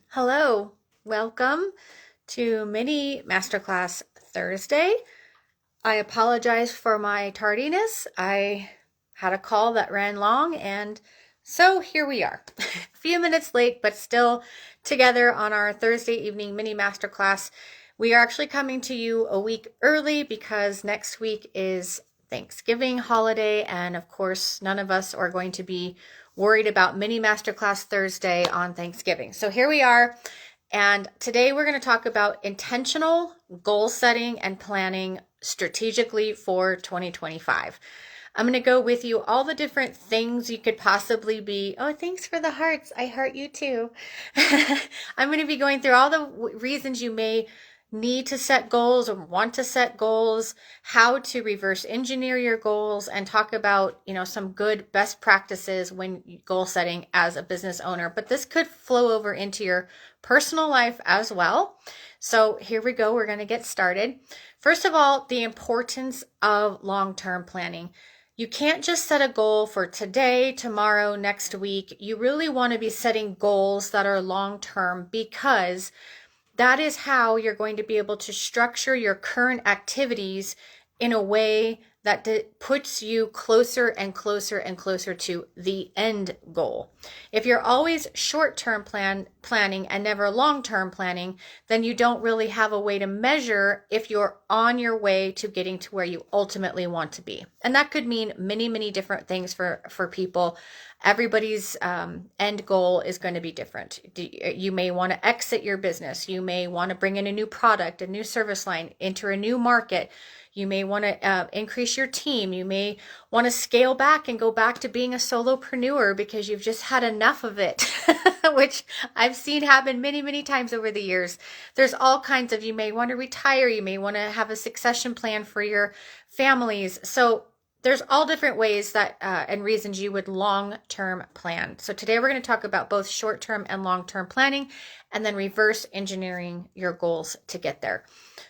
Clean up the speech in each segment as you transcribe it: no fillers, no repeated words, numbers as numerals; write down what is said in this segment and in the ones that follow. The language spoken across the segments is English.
Hello, welcome to Mini Masterclass Thursday. I apologize for my tardiness. I had a call that ran long, and so here we are. A few minutes late, but still together on our Thursday evening Mini Masterclass. We are actually coming to you a week early because next week is Thanksgiving holiday, and of course, none of us are going to be worried about Mini Masterclass Thursday on Thanksgiving. So here we are, and today we're going to talk about intentional goal setting and planning strategically for 2025. I'm going to go with you all the different things you could possibly be. Oh, thanks for the hearts. I heart you too. I'm going to be going through all the reasons you may need to set goals or want to set goals, how to reverse engineer your goals, and talk about, some good best practices when goal setting as a business owner. But this could flow over into your personal life as well. So here we go. We're going to get started. First of all, the importance of long-term planning. You can't just set a goal for today, tomorrow, next week. You really want to be setting goals that are long-term, because that is how you're going to be able to structure your current activities in a way that puts you closer and closer and closer to the end goal. If you're always short-term planning and never long-term planning, then you don't really have a way to measure if you're on your way to getting to where you ultimately want to be. And that could mean many, many different things for people. Everybody's end goal is going to be different. You may want to exit your business. You may want to bring in a new product, a new service line, enter a new market. You may want to increase your team. You may want to scale back and go back to being a solopreneur because you've just had enough of it, which I've seen happen many, many times over the years. There's all kinds of, you may want to retire. You may want to have a succession plan for your families. So there's all different ways that and reasons you would long-term plan. So today we're going to talk about both short-term and long-term planning, and then reverse engineering your goals to get there.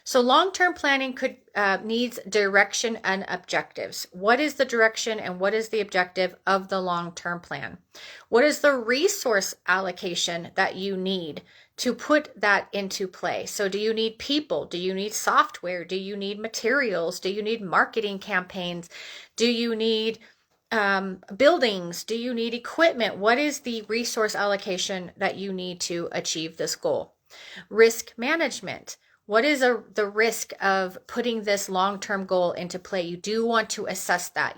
So long-term planning needs direction and objectives. What is the direction and what is the objective of the long-term plan? What is the resource allocation that you need to put that into play? So do you need people? Do you need software? Do you need materials? Do you need marketing campaigns? Do you need buildings? Do you need equipment? What is the resource allocation that you need to achieve this goal? Risk management. What is the risk of putting this long-term goal into play? You do want to assess that.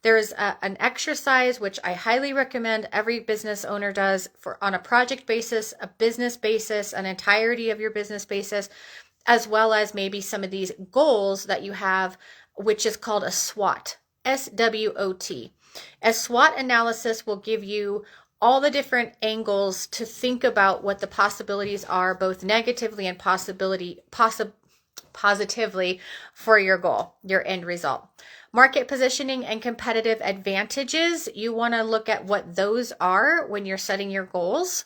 There's an exercise which I highly recommend every business owner does on a project basis, a business basis, an entirety of your business basis, as well as maybe some of these goals that you have, which is called a SWOT, SWOT. A SWOT analysis will give you all the different angles to think about what the possibilities are, both negatively and positively for your goal, your end result. Market positioning and competitive advantages, you want to look at what those are when you're setting your goals.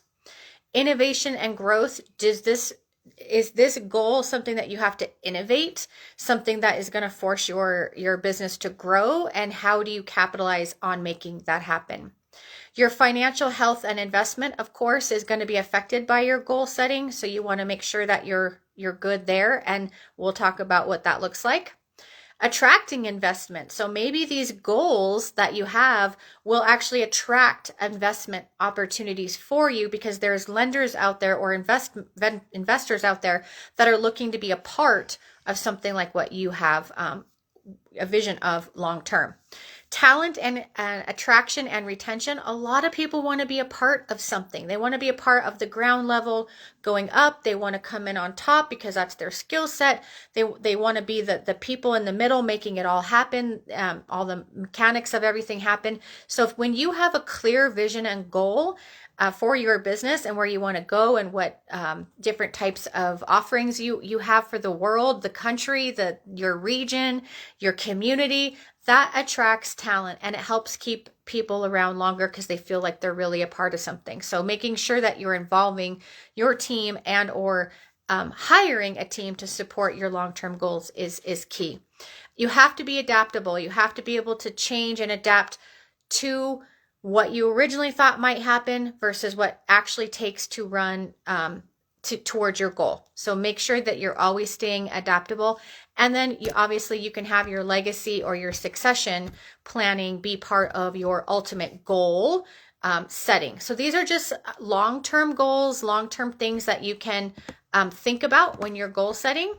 Innovation and growth, is this goal something that you have to innovate, something that is going to force your business to grow, and how do you capitalize on making that happen? Your financial health and investment, of course, is going to be affected by your goal setting. So you want to make sure that you're good there. And we'll talk about what that looks like. Attracting investment. So maybe these goals that you have will actually attract investment opportunities for you, because there's lenders out there or investors out there that are looking to be a part of something like what you have a vision of long term. Talent and attraction and retention. A lot of people want to be a part of something. They want to be a part of the ground level going up. They want to come in on top because that's their skill set. They want to be the people in the middle making it all happen, all the mechanics of everything happen. So when you have a clear vision and goal for your business and where you want to go and what different types of offerings you have for the world, the country, your region, your community, that attracts talent, and it helps keep people around longer because they feel like they're really a part of something. So making sure that you're involving your team and or hiring a team to support your long-term goals is key. You have to be adaptable. You have to be able to change and adapt to what you originally thought might happen versus what actually takes to run towards your goal. So make sure that you're always staying adaptable. And then you can have your legacy or your succession planning be part of your ultimate goal setting. So these are just long-term goals, long-term things that you can think about when you're goal setting.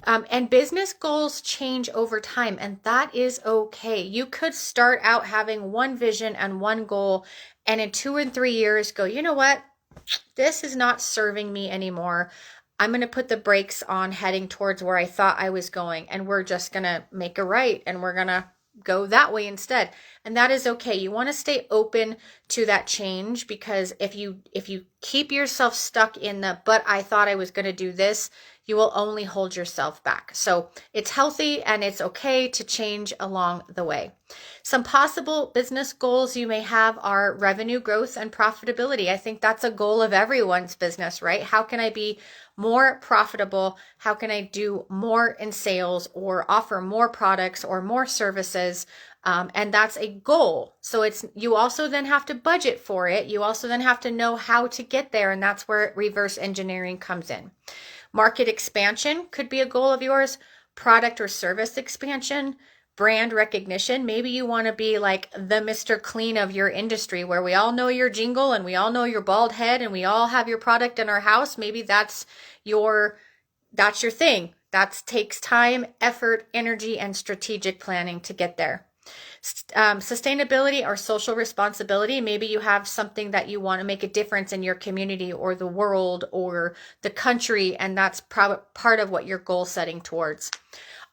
And business goals change over time, and that is okay. You could start out having one vision and one goal, and in 2 and 3 years go, you know what? This is not serving me anymore. I'm going to put the brakes on heading towards where I thought I was going, and we're just going to make a right, and we're going to go that way instead. And that is okay. You want to stay open to that change, because if you keep yourself stuck in the, but I thought I was going to do this, you will only hold yourself back. So it's healthy and it's okay to change along the way. Some possible business goals you may have are revenue growth and profitability. I think that's a goal of everyone's business, right? How can I be more profitable? How can I do more in sales or offer more products or more services? And that's a goal. So you also then have to budget for it. You also then have to know how to get there. And that's where reverse engineering comes in. Market expansion could be a goal of yours. Product or service expansion, brand recognition. Maybe you want to be like the Mr. Clean of your industry, where we all know your jingle and we all know your bald head and we all have your product in our house. Maybe that's your thing. That takes time, effort, energy, and strategic planning to get there. Sustainability or social responsibility. Maybe you have something that you want to make a difference in your community or the world or the country, and that's part of what you're goal setting towards.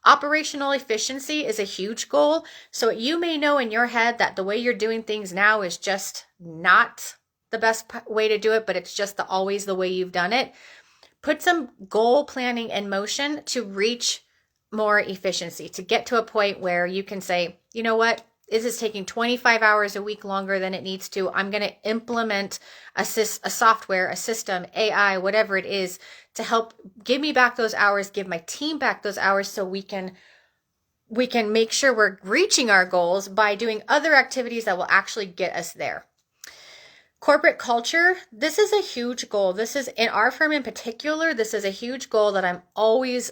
Operational efficiency is a huge goal. So you may know in your head that the way you're doing things now is just not the best way to do it, but it's just always the way you've done it. Put some goal planning in motion to reach more efficiency, to get to a point where you can say, you know what, this is taking 25 hours a week longer than it needs to. I'm going to implement a software, a system, AI, whatever it is, to help give me back those hours, give my team back those hours, so we can make sure we're reaching our goals by doing other activities that will actually get us there. Corporate culture, this is a huge goal. This is, in our firm in particular, this is a huge goal that I'm always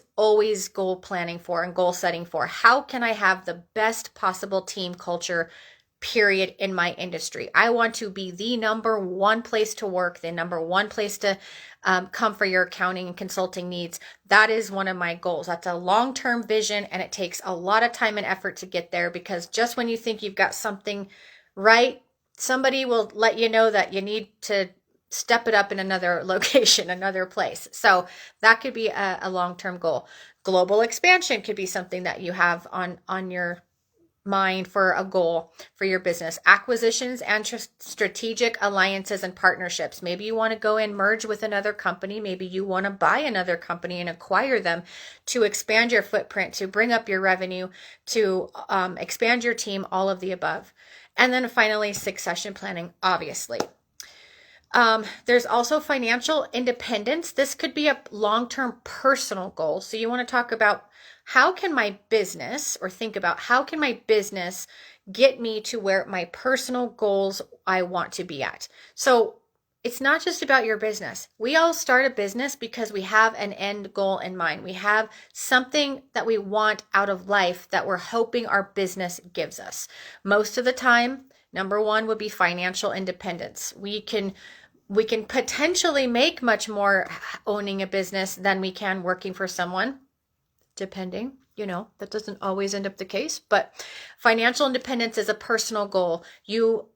goal planning for and goal setting for. How can I have the best possible team culture, period, in my industry? I want to be the number one place to work, the number one place to come for your accounting and consulting needs. That is one of my goals. That's a long-term vision, and it takes a lot of time and effort to get there, because just when you think you've got something right, somebody will let you know that you need to step it up in another location, another place. So that could be a long-term goal. Global expansion could be something that you have on your mind for a goal for your business. Acquisitions and strategic alliances and partnerships. Maybe you want to go and merge with another company. Maybe you want to buy another company and acquire them to expand your footprint, to bring up your revenue, to expand your team, all of the above. And then finally, succession planning, obviously. There's also financial independence. This could be a long-term personal goal. So you want to talk about how can my business, or think about how can my business get me to where my personal goals I want to be at. So it's not just about your business. We all start a business because we have an end goal in mind. We have something that we want out of life that we're hoping our business gives us. Most of the time, number one would be financial independence. We can potentially make much more owning a business than we can working for someone, depending. That doesn't always end up the case, but financial independence is a personal goal.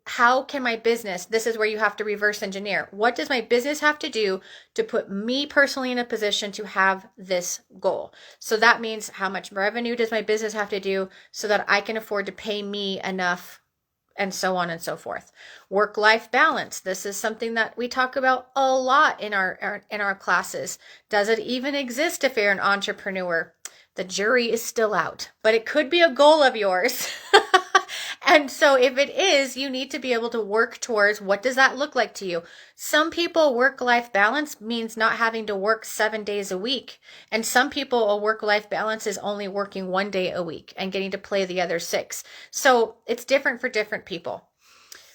How can my business, this is where you have to reverse engineer. What does my business have to do to put me personally in a position to have this goal? So that means, how much revenue does my business have to do so that I can afford to pay me enough, and so on and so forth. Work-life balance. This is something that we talk about a lot in our classes. Does it even exist if you're an entrepreneur? The jury is still out, but it could be a goal of yours. And so if it is, you need to be able to work towards, what does that look like to you? Some people, work-life balance means not having to work 7 days a week. And some people, a work-life balance is only working 1 day a week and getting to play the other 6. So it's different for different people.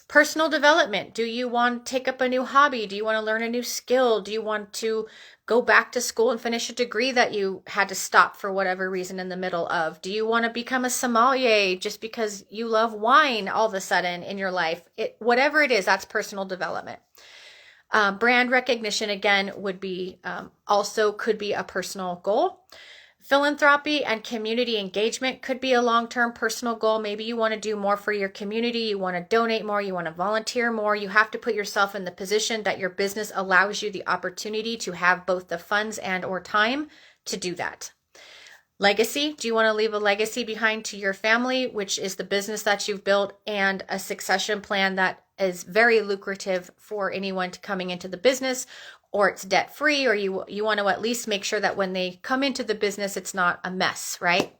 Personal development. Do you want to take up a new hobby? Do you want to learn a new skill? Do you want to go back to school and finish a degree that you had to stop for whatever reason in the middle of? Do you want to become a sommelier just because you love wine all of a sudden in your life? Whatever it is, that's personal development. Brand recognition, again, would be also could be a personal goal. Philanthropy and community engagement could be a long-term personal goal. Maybe you want to do more for your community. You want to donate more. You want to volunteer more. You have to put yourself in the position that your business allows you the opportunity to have both the funds and or time to do that. Legacy. Do you want to leave a legacy behind to your family, which is the business that you've built, and a succession plan that is very lucrative for anyone coming into the business, or it's debt free, or you want to at least make sure that when they come into the business, it's not a mess, right?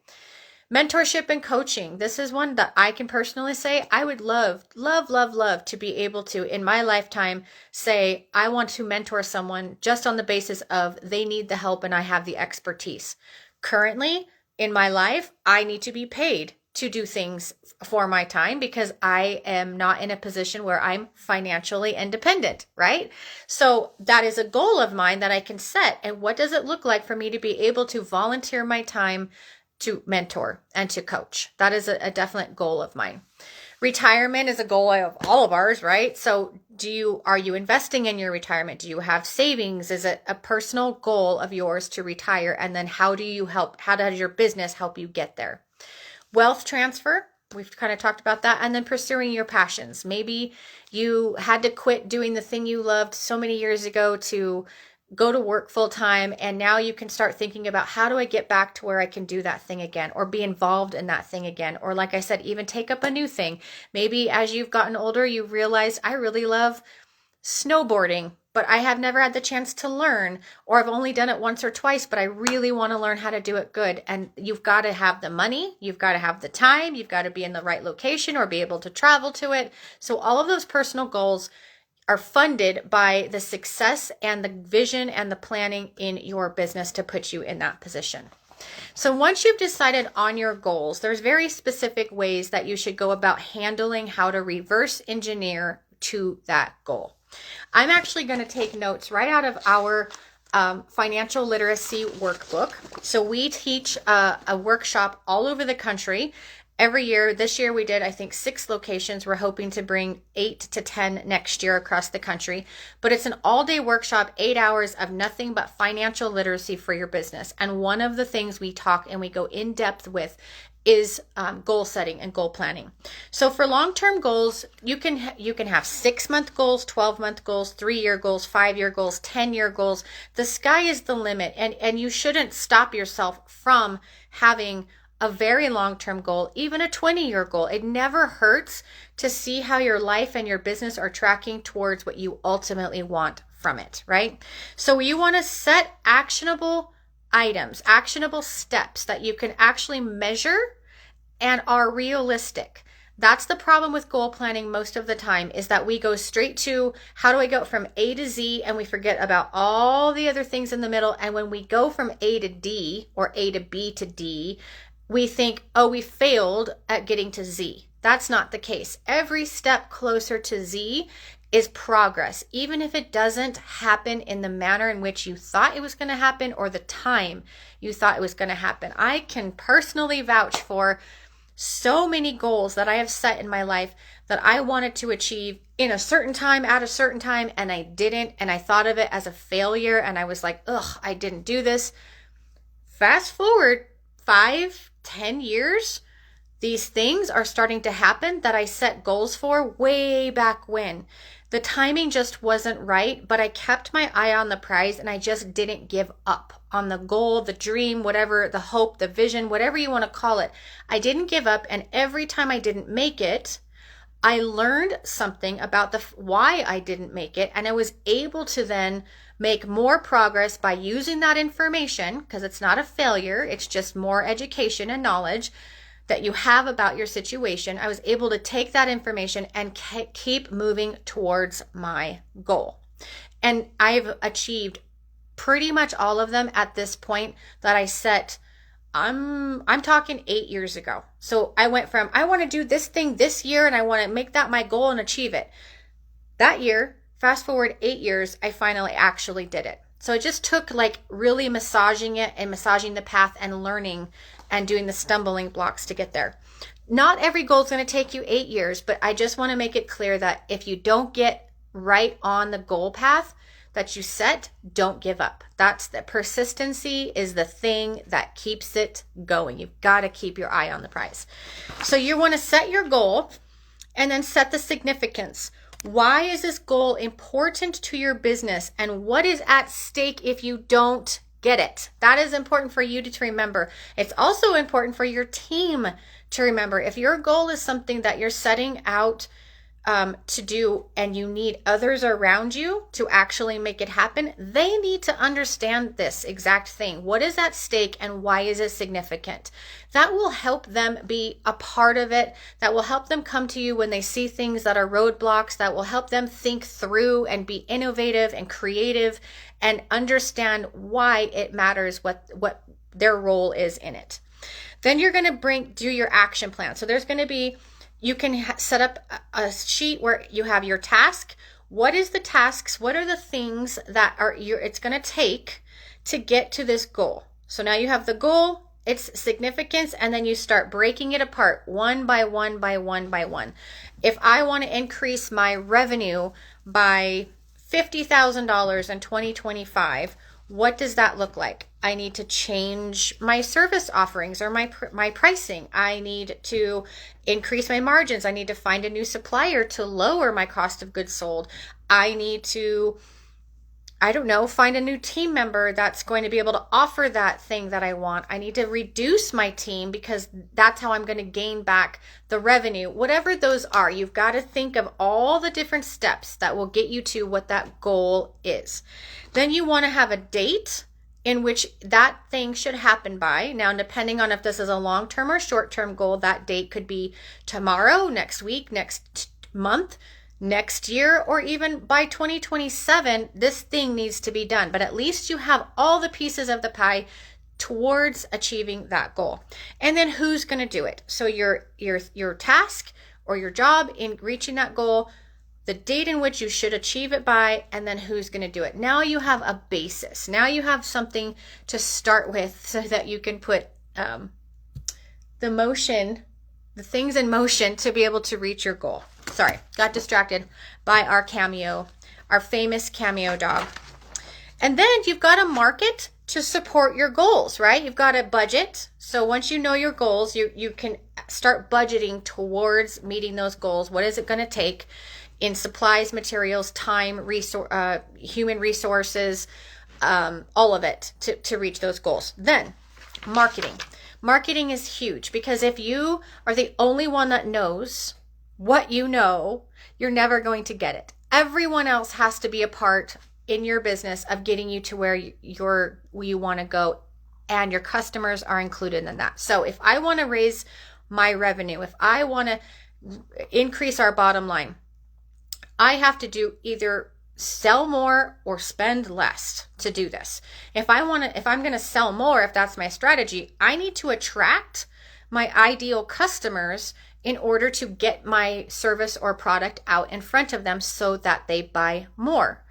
Mentorship and coaching. This is one that I can personally say I would love to be able to, in my lifetime, say I want to mentor someone just on the basis of they need the help and I have the expertise. Currently, in my life, I need to be paid to do things for my time because I am not in a position where I'm financially independent, right? So that is a goal of mine that I can set. And what does it look like for me to be able to volunteer my time to mentor and to coach? That is a definite goal of mine. Retirement is a goal of all of ours, right? So are you investing in your retirement? Do you have savings? Is it a personal goal of yours to retire? And then how does your business help you get there? Wealth transfer, we've kind of talked about that. And then pursuing your passions. Maybe you had to quit doing the thing you loved so many years ago to go to work full time. And now you can start thinking about, how do I get back to where I can do that thing again, or be involved in that thing again? Or like I said, even take up a new thing. Maybe as you've gotten older, you realize I really love snowboarding, but I have never had the chance to learn, or I've only done it once or twice, but I really want to learn how to do it good. And you've got to have the money, you've got to have the time, you've got to be in the right location or be able to travel to it. So all of those personal goals are funded by the success and the vision and the planning in your business to put you in that position. So once you've decided on your goals, there's very specific ways that you should go about handling how to reverse engineer to that goal. I'm actually going to take notes right out of our financial literacy workbook. So we teach a workshop all over the country every year. This year we did, I think, 6 locations. We're hoping to bring 8 to 10 next year across the country. But it's an all-day workshop, 8 hours of nothing but financial literacy for your business. And one of the things we talk and we go in depth with is goal setting and goal planning. So for long-term goals, you can have 6-month goals, 12-month goals, 3-year goals, 5-year goals, 10-year goals. The sky is the limit, and you shouldn't stop yourself from having a very long-term goal, even a 20-year goal. It never hurts to see how your life and your business are tracking towards what you ultimately want from it, right? So you want to set actionable items, actionable steps that you can actually measure and are realistic. That's the problem with goal planning most of the time, is that we go straight to how do I go from A to Z, and we forget about all the other things in the middle. And when we go from A to D or A to B to D, we think, oh, we failed at getting to Z. That's not the case. Every step closer to Z is progress, even if it doesn't happen in the manner in which you thought it was going to happen or the time you thought it was going to happen. I can personally vouch for so many goals that I have set in my life that I wanted to achieve in a certain time at a certain time, and I didn't, and I thought of it as a failure, and I was like, ugh, I didn't do this. Fast forward 5-10 years, these things are starting to happen that I set goals for way back when. The timing just wasn't right, but I kept my eye on the prize, and I just didn't give up on the goal, the dream, whatever, the hope, the vision, whatever you want to call it. I didn't give up, and every time I didn't make it, I learned something about why I didn't make it, and I was able to then make more progress by using that information, because it's not a failure, it's just more education and knowledge that you have about your situation. I was able to take that information and keep moving towards my goal. And I've achieved pretty much all of them at this point that I set I'm talking 8 years ago. So I went from, I want to do this thing this year and I want to make that my goal and achieve it. That year, fast forward 8 years, I finally actually did it. So it just took like really massaging it and massaging the path and learning and doing the stumbling blocks to get there. Not every goal is going to take you 8 years, but I just want to make it clear that if you don't get right on the goal path that you set, don't give up. That's the persistency is the thing that keeps it going. You've got to keep your eye on the prize. So you want to set your goal and then set the significance. Why is this goal important to your business and what is at stake if you don't get it? That is important for you to remember. It's also important for your team to remember. If your goal is something that you're setting out to do and you need others around you to actually make it happen, they need to understand this exact thing. What is at stake and why is it significant? That will help them be a part of it. That will help them come to you when they see things that are roadblocks. That will help them think through and be innovative and creative and understand why it matters, what their role is in it. Then you're going to do your action plan. So there's going to be, you can set up a sheet where you have your task. What is the tasks? What are the things that it's going to take to get to this goal? So now you have the goal, its significance, and then you start breaking it apart one by one by one by one. If I want to increase my revenue by $50,000 in 2025, what does that look like? I need to change my service offerings or my pricing. I need to increase my margins. I need to find a new supplier to lower my cost of goods sold. I need to, find a new team member that's going to be able to offer that thing that I want. I need to reduce my team because that's how I'm going to gain back the revenue. Whatever those are, you've got to think of all the different steps that will get you to what that goal is. Then you want to have a date in which that thing should happen by. Now, depending on if this is a long-term or short-term goal, that date could be tomorrow, next week, next month, next year, or even by 2027, this thing needs to be done. But at least you have all the pieces of the pie towards achieving that goal. And then who's going to do it? So your task or your job in reaching that goal, the date in which you should achieve it by, and then who's going to do it. Now you have a basis. Now you have something to start with so that you can put the things in motion to be able to reach your goal. Sorry, got distracted by our famous Cameo dog. And then you've got a market to support your goals, right? You've got a budget. So once you know your goals, you can start budgeting towards meeting those goals. What is it going to take in supplies, materials, time, human resources, all of it to reach those goals. Then marketing. Marketing is huge because if you are the only one that knows what you know, you're never going to get it. Everyone else has to be a part in your business of getting you to where you want to go, and your customers are included in that. So if I want to raise my revenue, if I want to increase our bottom line, I have to do either sell more or spend less to do this. If I'm going to sell more, if that's my strategy, I need to attract my ideal customers in order to get my service or product out in front of them so that they buy more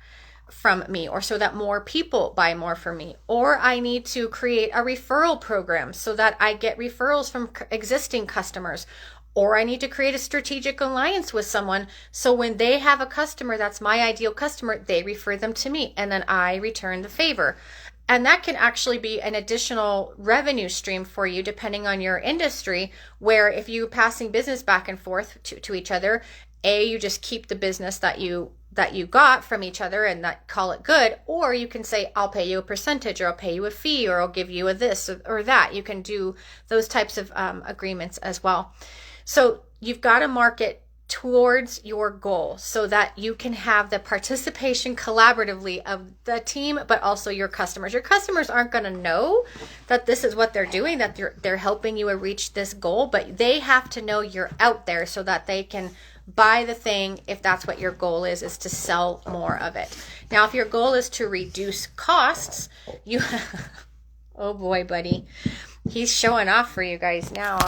from me, or so that more people buy more from me. Or I need to create a referral program so that I get referrals from existing customers. Or I need to create a strategic alliance with someone so when they have a customer that's my ideal customer, they refer them to me and then I return the favor. And that can actually be an additional revenue stream for you depending on your industry, where if you're passing business back and forth to each other, you just keep the business that you got from each other and that call it good. Or you can say, I'll pay you a percentage, or I'll pay you a fee, or I'll give you a this or that. You can do those types of agreements as well. So you've got to market towards your goal so that you can have the participation collaboratively of the team, but also your customers. Your customers aren't going to know that this is what they're doing, that they're helping you reach this goal, but they have to know you're out there so that they can buy the thing if that's what your goal is to sell more of it. Now, if your goal is to reduce costs, oh boy, buddy. He's showing off for you guys now.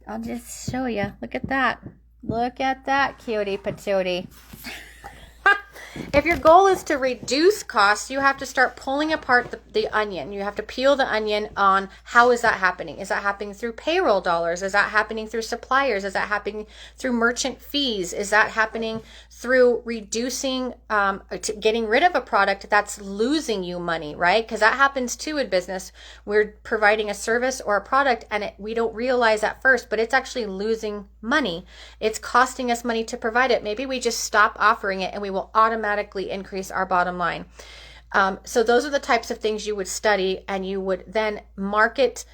I'll just show you. Look at that. Look at that, cutie patootie. If your goal is to reduce costs, you have to start pulling apart the onion. You have to peel the onion on how is that happening? Is that happening through payroll dollars? Is that happening through suppliers? Is that happening through merchant fees? Is that happening through reducing, getting rid of a product that's losing you money, right? Because that happens too in business. We're providing a service or a product and we don't realize at first, but it's actually losing money. It's costing us money to provide it. Maybe we just stop offering it and we will automatically increase our bottom line. So those are the types of things you would study, and you would then market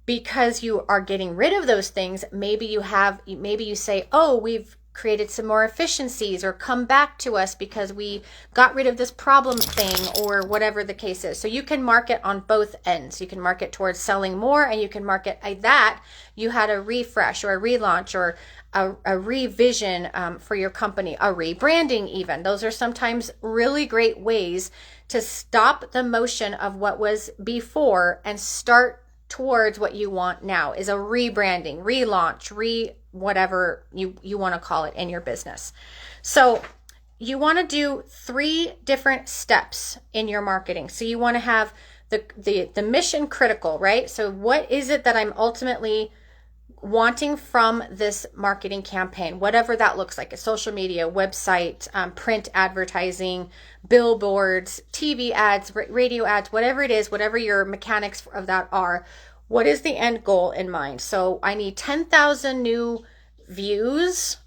because you are getting rid of those things. Maybe you say, oh, we've created some more efficiencies, or come back to us because we got rid of this problem thing, or whatever the case is. So you can market on both ends. You can market towards selling more, and you can market that you had a refresh or a relaunch or a revision for your company, a rebranding even. Those are sometimes really great ways to stop the motion of what was before and start towards what you want now, is a rebranding, relaunch, whatever you want to call it in your business. So you want to do 3 different steps in your marketing. So you want to have the mission critical, right? So what is it that I'm ultimately wanting from this marketing campaign, whatever that looks like, a social media, website, print advertising, billboards, TV ads, radio ads, whatever it is, whatever your mechanics of that are. What is the end goal in mind? So I need 10,000 new views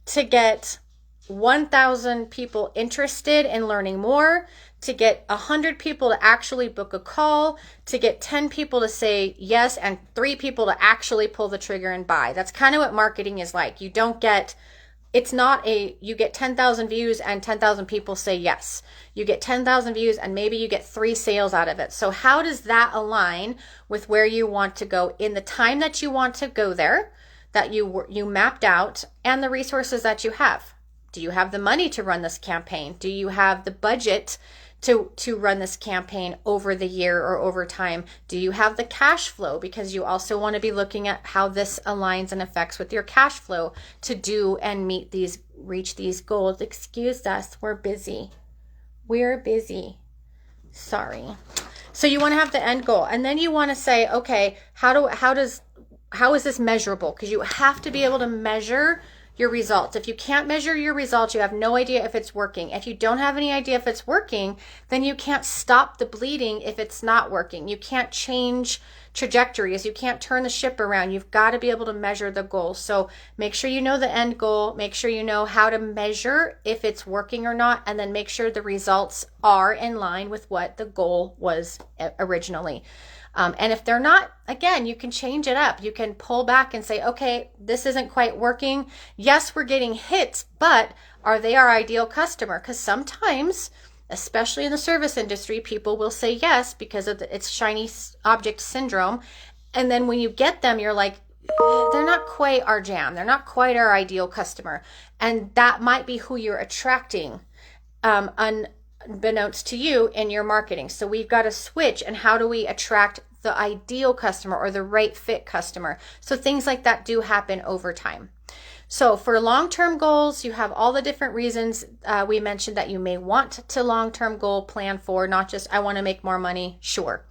to get 1,000 people interested in learning more, to get 100 people to actually book a call, to get 10 people to say yes, and 3 people to actually pull the trigger and buy. That's kind of what marketing is like. You get 10,000 views and 10,000 people say yes. You get 10,000 views and maybe you get 3 sales out of it. So how does that align with where you want to go in the time that you want to go there, that you mapped out, and the resources that you have? Do you have the money to run this campaign? Do you have the budget to run this campaign over the year or over time? Do you have the cash flow? Because you also want to be looking at how this aligns and affects with your cash flow to do and reach these goals. Excuse us, we're busy. Sorry. So you want to have the end goal, and then you want to say, okay, how is this measurable? Because you have to be able to measure your results. If you can't measure your results, you have no idea if it's working. If you don't have any idea if it's working, then you can't stop the bleeding if it's not working. You can't change trajectories. You can't turn the ship around. You've got to be able to measure the goal. So make sure you know the end goal. Make sure you know how to measure if it's working or not, and then make sure the results are in line with what the goal was originally. And if they're not, again, you can change it up. You can pull back and say, okay, this isn't quite working. Yes, we're getting hits, but are they our ideal customer? Because sometimes, especially in the service industry, people will say yes because of it's shiny object syndrome. And then when you get them, you're like, they're not quite our jam. They're not quite our ideal customer. And that might be who you're attracting, unbeknownst to you in your marketing. So we've got to switch. And how do we attract the ideal customer or the right fit customer? So things like that do happen over time. So for long-term goals, you have all the different reasons we mentioned that you may want to long-term goal plan for, not just I want to make more money. Sure.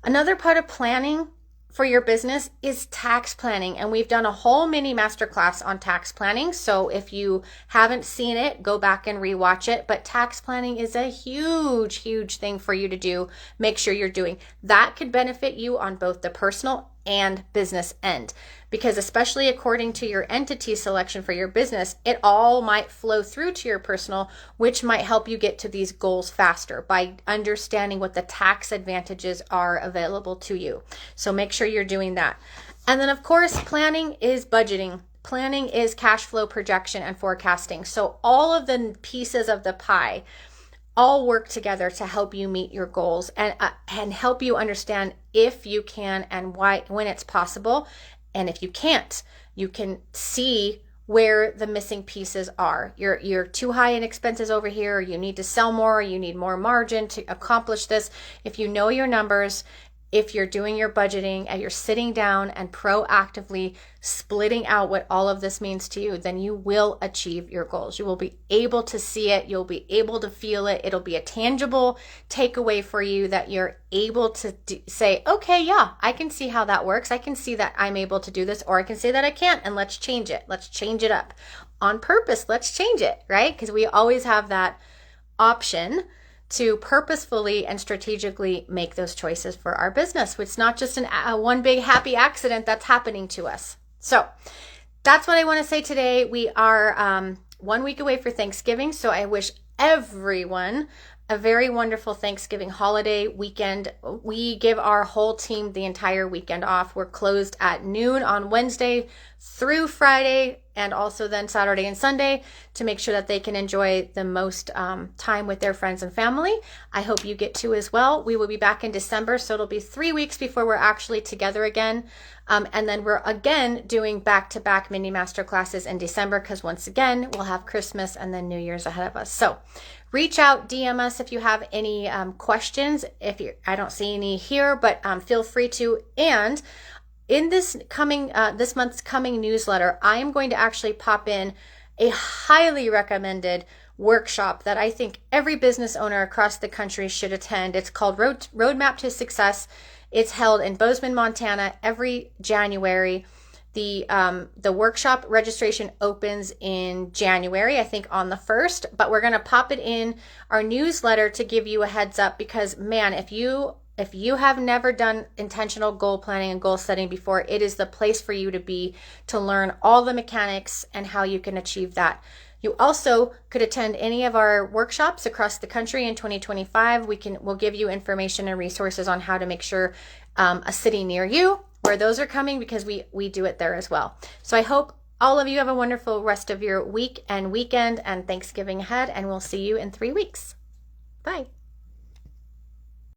Another part of planning for your business is tax planning. And we've done a whole mini masterclass on tax planning. So if you haven't seen it, go back and rewatch it. But tax planning is a huge, huge thing for you to do. Make sure you're doing. That could benefit you on both the personal and business end, because especially according to your entity selection for your business, it all might flow through to your personal, which might help you get to these goals faster by understanding what the tax advantages are available to you. So make sure you're doing that. And then of course, planning is budgeting. Planning is cash flow projection and forecasting. So all of the pieces of the pie all work together to help you meet your goals and help you understand if you can and why, when it's possible. And if you can't, you can see where the missing pieces are. You're too high in expenses over here, or you need to sell more, or you need more margin to accomplish this. If you know your numbers if you're doing your budgeting and you're sitting down and proactively splitting out what all of this means to you, then you will achieve your goals. You will be able to see it. You'll be able to feel it. It'll be a tangible takeaway for you that you're able to say, okay, yeah, I can see how that works. I can see that I'm able to do this, or I can say that I can't, and let's change it. Let's change it up on purpose. Let's change it, right? Because we always have that option to purposefully and strategically make those choices for our business. It's not just one big happy accident that's happening to us. So that's what I want to say today. We are 1 week away for Thanksgiving. So I wish everyone a very wonderful Thanksgiving holiday weekend. We give our whole team the entire weekend off. We're closed at noon on Wednesday through Friday, and also then Saturday and Sunday, to make sure that they can enjoy the most time with their friends and family. I hope you get to as well. We will be back in December, so it'll be 3 weeks before we're actually together again. And then we're again doing back-to-back mini masterclasses in December, because once again, we'll have Christmas and then New Year's ahead of us. So reach out, DM us if you have any questions. I don't see any here, but feel free to. And in this month's coming newsletter, I am going to actually pop in a highly recommended workshop that I think every business owner across the country should attend. It's called Roadmap to Success. It's held in Bozeman, Montana every January. The workshop registration opens in January, I think on the 1st, but we're going to pop it in our newsletter to give you a heads up, because man, if you have never done intentional goal planning and goal setting before, it is the place for you to be, to learn all the mechanics and how you can achieve that. You also could attend any of our workshops across the country in 2025. We'll give you information and resources on how to make sure a city near you where those are coming, because we do it there as well. So I hope all of you have a wonderful rest of your week and weekend and Thanksgiving ahead, and we'll see you in 3 weeks. Bye.